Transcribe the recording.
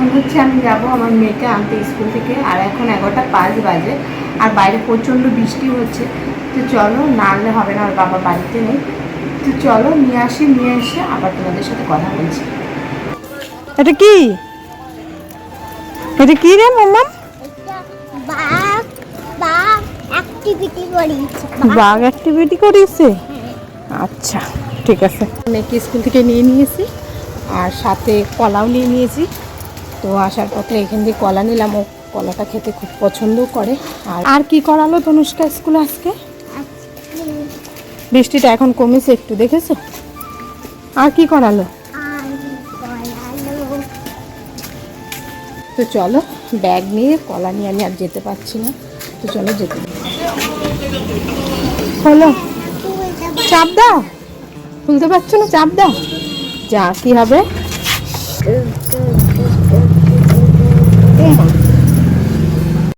এখন হচ্ছে আমি যাব আমার মেয়েকে আনতে স্কুল থেকে, আর এখন 11:05 বাজে, আর বাইরে প্রচণ্ড বৃষ্টি হচ্ছে। তো চলো, না আনলে হবে না, আর বাবা বাড়িতে নেই। তো চলো নিয়ে আসি, নিয়ে এসে আবার তোমাদের সাথে কথা বলছি। এটা কি, এটা কি রে মাম্মা? বাঘ অ্যাক্টিভিটি করিয়েছে। আচ্ছা ঠিক আছে। মেয়েকে স্কুল থেকে নিয়ে নিয়েছি, আর সাথে কলাও নিয়ে নিয়েছি। তো আসার পথে এখান দিয়ে কলা নিলাম, ও কলাটা খেতে খুব পছন্দও করে। আর কি করালো তনুষ্কা স্কুলে আজকে? বৃষ্টিটা এখন কমেছে একটু, দেখেছো? আর কি করালো? তো চলো, ব্যাগ নিয়ে কলা নিয়ে আমি আর যেতে পারছি না, তো চলো যেতে। হলো, চাপ দাও, খুলতে পারছো না, চাপ দাও। যা কি হবে?